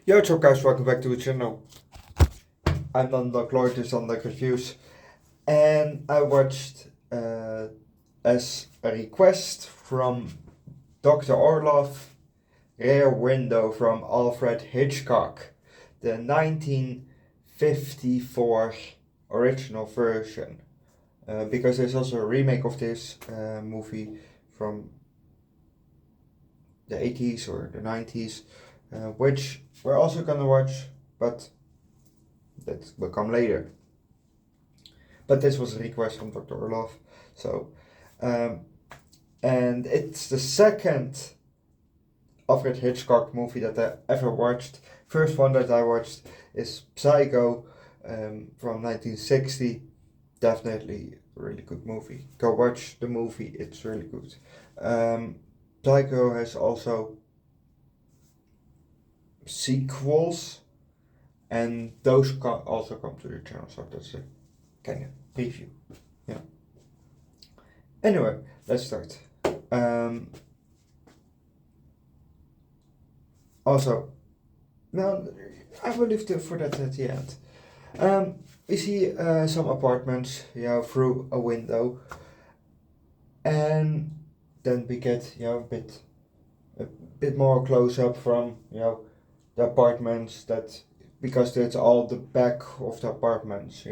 Yo, what's up guys, welcome back to the channel. I'm Underdog Reacts, Underdog Reviews, and I watched as a request from Dr. Orlov, Rear Window from Alfred Hitchcock, the 1954 original version. Because there's also a remake of this movie from the 80s or the 90s, which we're also gonna watch, but that will come later. But this was a request from Dr. Orlov, so and it's the second Alfred Hitchcock movie that I ever watched. First one that I watched is Psycho from 1960. Definitely a really good movie. Go watch the movie, it's really good. Psycho has also sequels, and those also come to the channel, so that's a kind of preview. Yeah. Anyway, let's start. Also, now I will leave for that at the end. We see some apartments, through a window, and then we get a bit more close up from the apartments, that because that's all the back of the apartments,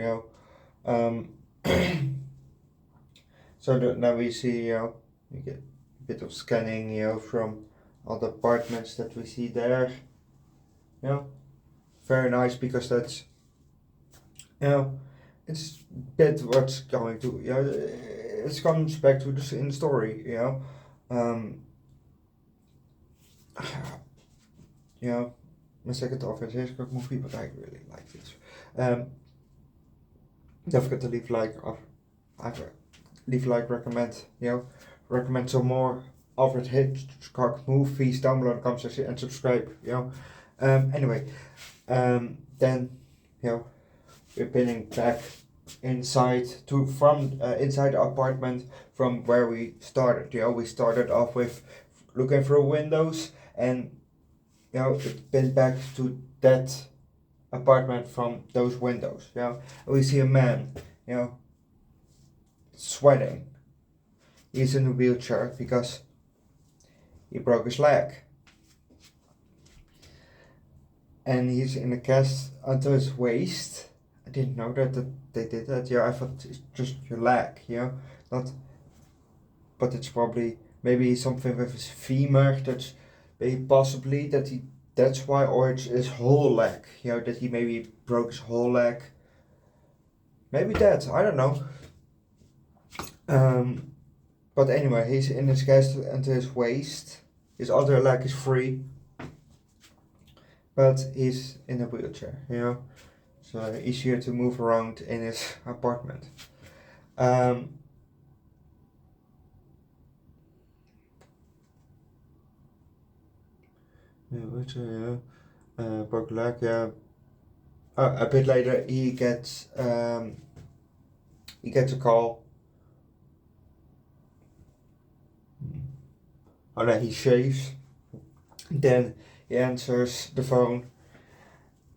so now we see we get a bit of scanning from all the apartments that we see there. Very nice, because that's it's a bit what's going to it comes back to this in the story. My second Alfred Hitchcock movie, but I really like this. Don't forget to leave like, recommend some more Alfred Hitchcock movies down below in the comment section, and subscribe. Anyway, then we're pinning back inside inside the apartment from where we started. We started off with looking through windows, and it pinned back to that apartment from those windows. We see a man, sweating. He's in a wheelchair because he broke his leg, and he's in a cast until his waist. I didn't know that they did that. I thought it's just your leg, not. But it's probably maybe something with his femur. That's maybe possibly that's why, or it's his whole leg. That he maybe broke his whole leg. Maybe that, I don't know. But anyway, he's in his cast until his waist. His other leg is free, but he's in a wheelchair. So easier to move around in his apartment. Broke leg. A bit later, he gets a call. Oh no, he shaves. Then he answers the phone.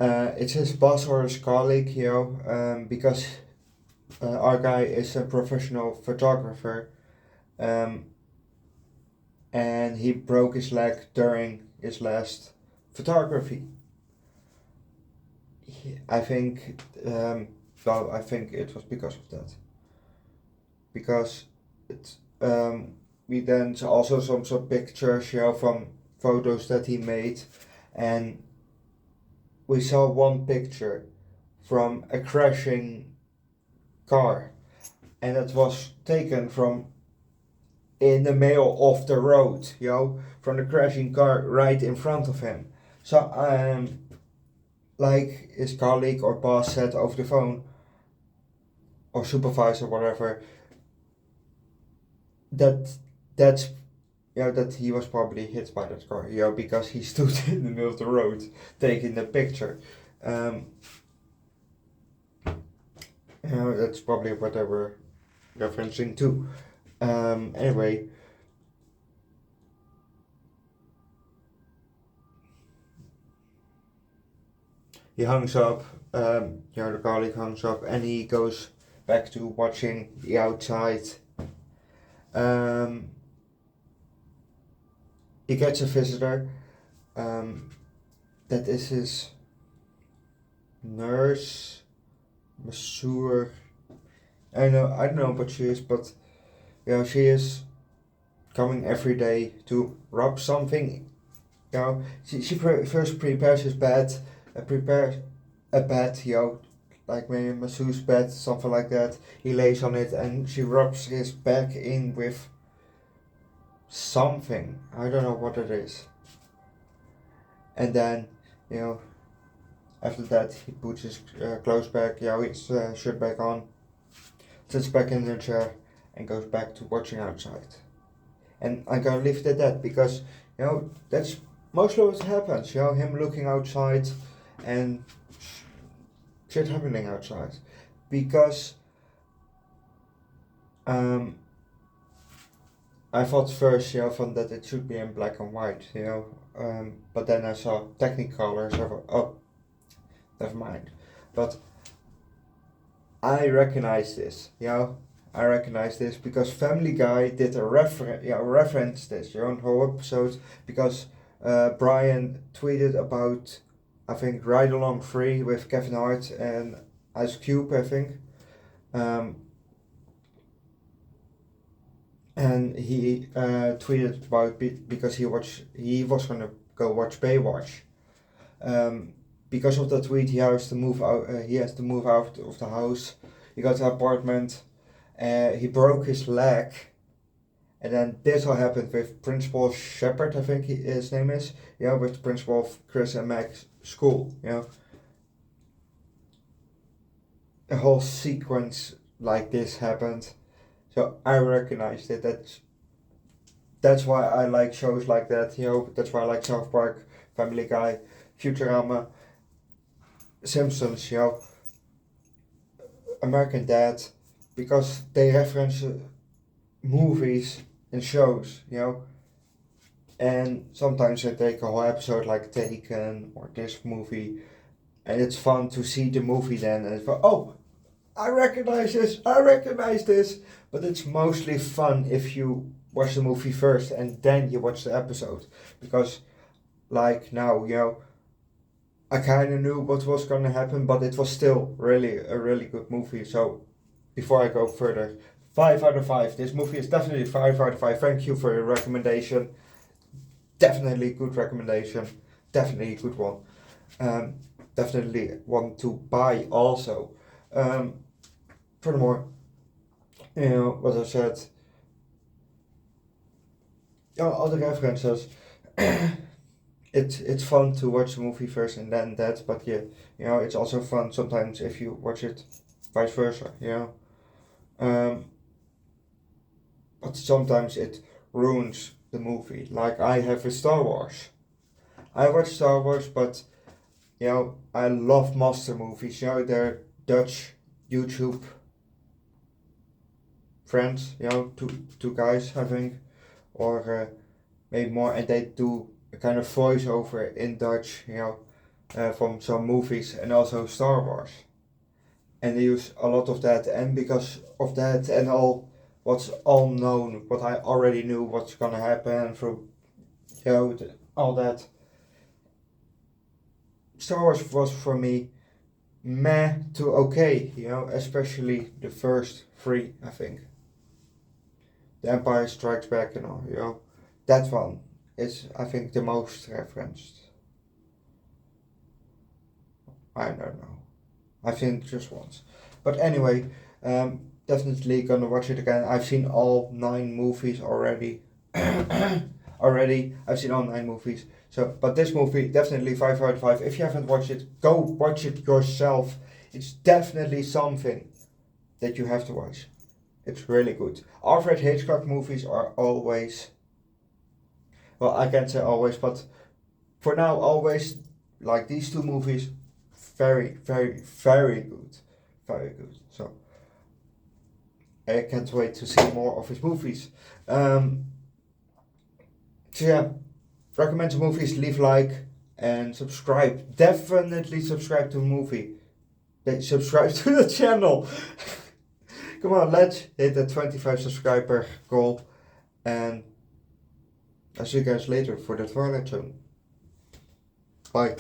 It's his boss or his colleague, because our guy is a professional photographer, and he broke his leg during his last photography. I think I think it was because of that. Because we then saw also some pictures, from photos that he made, and we saw one picture from a crashing car, and it was taken from in the middle of the road, from the crashing car right in front of him. So like his colleague or boss said over the phone, or supervisor, whatever, that's that he was probably hit by that car, because he stood in the middle of the road taking the picture. That's probably what they were referencing to. Anyway, he hangs up, the colleague hangs up, and he goes back to watching the outside. He gets a visitor. That is his nurse, masseur. I don't know what she is, but she is coming every day to rub something. She first prepares his bed, prepares a bed, like maybe a masseuse bed, something like that. He lays on it and she rubs his back in with something. I don't know what it is. And then, after that he puts his clothes back, his shirt back on, sits back in the chair and goes back to watching outside. And I'm gonna leave it at that because, that's mostly what happens, him looking outside and shit happening outside. Because I thought first, from that it should be in black and white, but then I saw Technicolor, so I thought, oh, never mind. But I recognize this, I recognize this because Family Guy did a reference this, whole episode, because Brian tweeted about, I think, Ride Along 3 with Kevin Hart and Ice Cube, I think. And he tweeted about because he was gonna go watch Baywatch. Because of that tweet, he has to move out. He has to move out of the house. He got an apartment. He broke his leg, and then this all happened with Principal Shepard, I think his name is. With the principal of Chris and Mac's school. A whole sequence like this happened. So I recognized it. That's why I like shows like that. That's why I like South Park, Family Guy, Futurama, Simpsons. American Dad, because they reference movies and shows. And sometimes they take a whole episode like Taken or this movie, and it's fun to see the movie then and it's like, oh, I recognize this, but it's mostly fun if you watch the movie first and then you watch the episode, because like now, I kind of knew what was going to happen, but it was still really a really good movie. So before I go further, 5 out of 5. This movie is definitely 5 out of 5. Thank you for your recommendation. Definitely good recommendation. Definitely a good one. Definitely one to buy also. Furthermore, what I said, other references. It's fun to watch the movie first and then that, but it's also fun sometimes if you watch it vice versa, but sometimes it ruins the movie. Like I have with Star Wars. I watch Star Wars, but I love monster movies. They're Dutch YouTube friends. Two guys I think, or maybe more, and they do a kind of voiceover in Dutch, from some movies and also Star Wars. And they use a lot of that, and because of that and what's all known, what I already knew what's gonna happen through, all that. Star Wars was for me meh to okay, especially the first 3, I think. The Empire Strikes Back and all, that one is, I think, the most referenced. I don't know. I've seen it just once. But anyway, definitely gonna watch it again. I've seen all 9 movies already. I've seen all 9 movies. So, but this movie, definitely 5 out of 5. If you haven't watched it, go watch it yourself. It's definitely something that you have to watch. It's really good. Alfred Hitchcock movies are always, well, I can't say always, but for now, always, like these 2 movies, very, very, very good. Very good. So, I can't wait to see more of his movies. So yeah, recommend the movies, leave a like, and subscribe. Definitely subscribe to the movie. Subscribe to the channel. Come on, let's hit the 25 subscriber goal. And I'll see you guys later for the Twilight Zone. Bye.